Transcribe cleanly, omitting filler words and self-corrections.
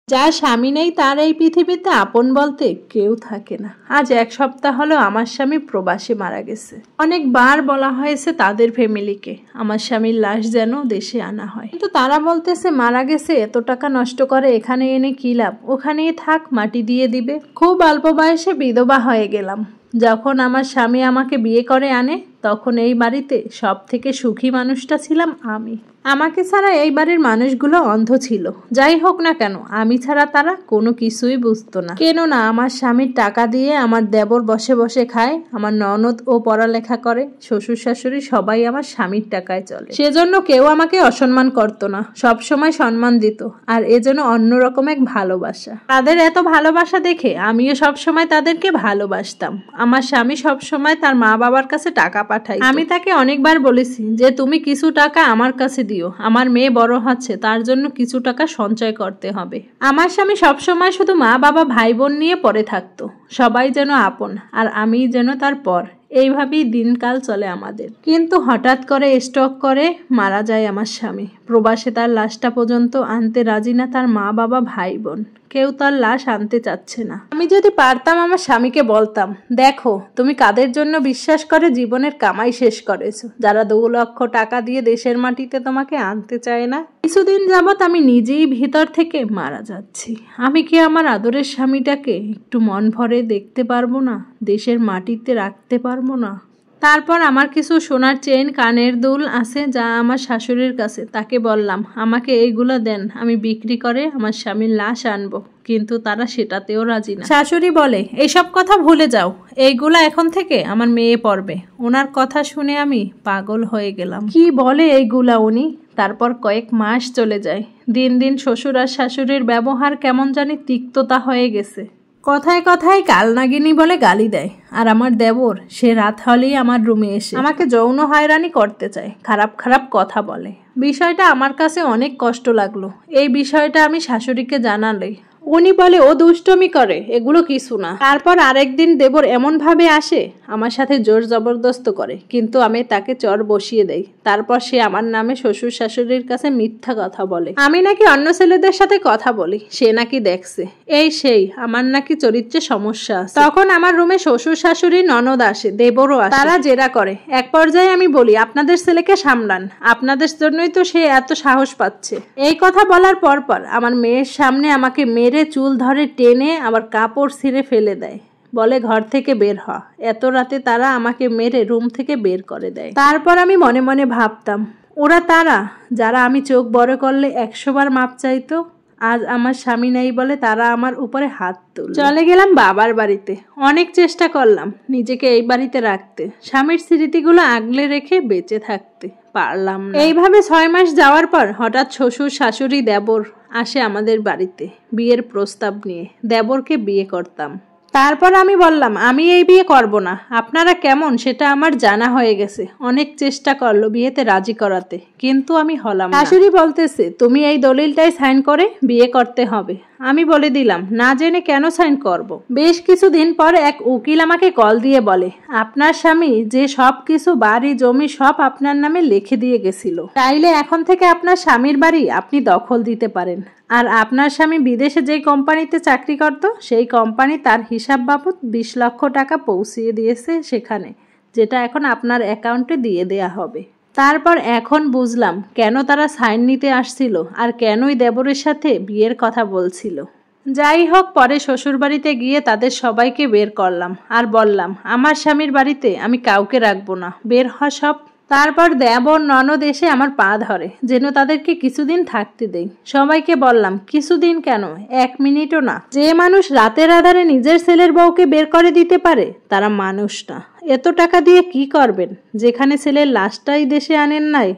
যার স্বামী নেই তার এই পৃথিবীতে আপন বলতে কেউ থাকে না। আজ 1 সপ্তাহ হলো আমার স্বামী প্রবাসে মারা গেছে। অনেকবার বলা হয়েছে তাদের ফ্যামিলিকে আমার স্বামীর লাশ যেন দেশে আনা হয়, কিন্তু তারা বলতেছে মারা গেছে, এত টাকা নষ্ট করে এখানে এনে কি লাভ, ওখানেই থাক, মাটি দিয়ে দিবে। খুব অল্প বয়সে বিধবা হয়ে গেলাম। যখন আমার স্বামী আমাকে বিয়ে করে আনে তখন এই বাড়িতে সব থেকে সুখী মানুষটা ছিলাম আমি। আমাকে ছাড়া এই বাড়ির মানুষগুলো অন্ধ ছিল। যাই হোক না কেন, আমি ছাড়া তারা কোনো কিছুই বুঝতো না। কেন না আমার স্বামীর টাকা দিয়ে আমার দেবর বসে বসে খায়, আমার ননদ ও পড়ালেখা করে, শ্বশুর শাশুড়ি সবাই আমার স্বামীর টাকায় চলে। সেজন্য কেউ আমাকে অসম্মান করতো না, সব সময় সম্মান দিত। আর এজন্য অন্যরকম এক ভালোবাসা। তাদের এত ভালোবাসা দেখে আমিও সব সময় তাদেরকে ভালোবাসতাম। আমার স্বামী সব সময় তার মা বাবার কাছে টাকা পাঠাই। আমি তাকে অনেকবার বলেছি যে তুমি কিছু টাকা আমার কাছে দিও, আমার মেয়ে বড় হচ্ছে, তার জন্য কিছু টাকা সঞ্চয় করতে হবে। আমার স্বামী সবসময় শুধু মা বাবা ভাই বোন নিয়ে পড়ে থাকতো, সবাই যেন আপন আর আমি যেন তার পর। এইভাবেই দিনকাল চলে আমাদের। কিন্তু হঠাৎ করে স্ট্রোক করে মারা যায় আমার স্বামী। প্রবাসে তার লাশটা পর্যন্ত আনতে রাজি না তার মা বাবা ভাই বোন, কেউ তার লাশ আনতে চাচ্ছে না। আমি যদি পারতাম আমার স্বামীকে বলতাম, দেখো তুমি কাদের জন্য বিশ্বাস করে জীবনের কামাই শেষ করেছো, যারা 2 লক্ষ টাকা দিয়ে দেশের মাটিতে তোমাকে আনতে চায় না। কিছুদিন যাবৎ আমি নিজেই ভিতর থেকে মারা যাচ্ছি। আমি কি আমার আদরের স্বামীটাকে একটু মন ভরে দেখতে পারবো না, দেশের মাটিতে রাখতে পারবো না? তারপর আমার কিছু সোনার চেইন, কানের দুল আছে যা আমার শাশুড়ির কাছে, তাকে বললাম আমাকে এইগুলা দেন, আমি বিক্রি করে আমার স্বামীর লাশ আনবো। কিন্তু তারা সেটাতেও রাজি না। শাশুড়ি বলে এইসব কথা ভুলে যাও, এইগুলা এখন থেকে আমার মেয়ে পড়বে। ওনার কথা শুনে আমি পাগল হয়ে গেলাম। কি বলে এইগুলা উনি? তারপর কয়েক মাস চলে যায়। দিন দিন শ্বশুর আর শাশুড়ির ব্যবহার কেমন জানি তিক্ততা হয়ে গেছে। কথায় কথায় কালনাগিনী বলে গালি দেয়। আর আমার দেবর সে রাত হলেই আমার রুমে এসে আমাকে যৌন হয়রানি করতে চায়, খারাপ খারাপ কথা বলে। বিষয়টা আমার কাছে অনেক কষ্ট লাগলো। এই বিষয়টা আমি শাশুড়িকে জানালে উনি বলে ও দুষ্টমি করে, এগুলো কিছু না। তারপর আরেকদিন দেবর এমন ভাবে আসে আমার সাথে জোর জবরদস্ত করে, কিন্তু আমি তাকে চর বসিয়ে দেই। তারপর সে আমার নামে শ্বশুর শাশুড়ির কাছে মিথ্যা কথা বলে, আমি নাকি অন্য ছেলেদের সাথে কথা বলি, সে নাকি দেখছে। এই সেই আমার নাকি চরিত্রে সমস্যা আছে। তখন আমার রুমে শ্বশুর শাশুড়ি ননদ আসে, দেবরও আসে। তারা জেরা করে। এক পর্যায়ে আমি বলি আপনাদের ছেলেকে সামলান, আপনাদের জন্যই তো সে এত সাহস পাচ্ছে। এই কথা বলার পর আমার মেয়ের সামনে আমাকে মেরে চুল ধরে টেনে আবার কাপড় ছিঁড়ে ফেলে দেয়, বলে ঘর থেকে বের হ। এত রাতে তারা আমাকে মেরে রুম থেকে বের করে দেয়। তারপর আমি মনে মনে ভাবতাম ওরা তারা যারা আমি চোখ বড় করলে 100 বার মাপ চাইতো। আজ আমার স্বামী নাই বলে তারা আমার উপরে হাত তুলল। চলে গেলাম বাবার বাড়িতে। অনেক চেষ্টা করলাম নিজেকে এই বাড়িতে রাখতে, স্বামীর স্মৃতিগুলো আগলে রেখে বেঁচে থাকতে পারলাম না। এইভাবে 6 মাস যাওয়ার পর হঠাৎ শ্বশুর শাশুড়ি দেবর আসে আমাদের বাড়িতে বিয়ের প্রস্তাব নিয়ে। দেবরকে বিয়ে করতাম। তারপর আমি বললাম আমি এই বিয়ে করব না, আপনারা কেমন সেটা আমার জানা হয়ে গেছে। অনেক চেষ্টা করলো বিয়েতে রাজি করাতে, কিন্তু আমি হলাম না। শাশুড়ি বলতেছে তুমি এই দলিলটাই সাইন করে বিয়ে করতে হবে। আমি বলে দিলাম না জেনে কেন সাইন করব। বেশ কিছুদিন পর এক উকিল আমাকে কল দিয়ে বলে আপনার স্বামী যে সব কিছু বাড়ি জমি সব আপনার নামে লিখে দিয়ে গেছিল, চাইলে এখন থেকে আপনার স্বামীর বাড়ি আপনি দখল দিতে পারেন। আর আপনার স্বামী বিদেশে যে কোম্পানিতে চাকরি করত সেই কোম্পানি তার হিসাব বাবদ 20 লক্ষ টাকা পৌঁছিয়ে দিয়েছে সেখানে, যেটা এখন আপনার অ্যাকাউন্টে দিয়ে দেয়া হবে। তারপর এখন বুঝলাম কেন তারা সাইন নিতে আসছিল আর কেনই দেবরের সাথে বিয়ের কথা বলছিল। যাই হোক, পরে শ্বশুর বাড়িতে গিয়ে তাদের সবাইকে বের করলাম আর বললাম আমার স্বামীর বাড়িতে আমি কাউকে রাখবো না, বের হ সব। তারপর দেবর ননদ এসে আমার পা ধরে যেন তাদেরকে কিছুদিন থাকতে দেই। সবাইকে বললাম কিছুদিন কেন, 1 মিনিটও না। যে মানুষ রাতের আধারে নিজের ছেলের বউকে বের করে দিতে পারে তারা মানুষ না। এত টাকা দিয়ে কি করবেন যেখানে ছেলের লাশটাই দেশে আনেন নাই?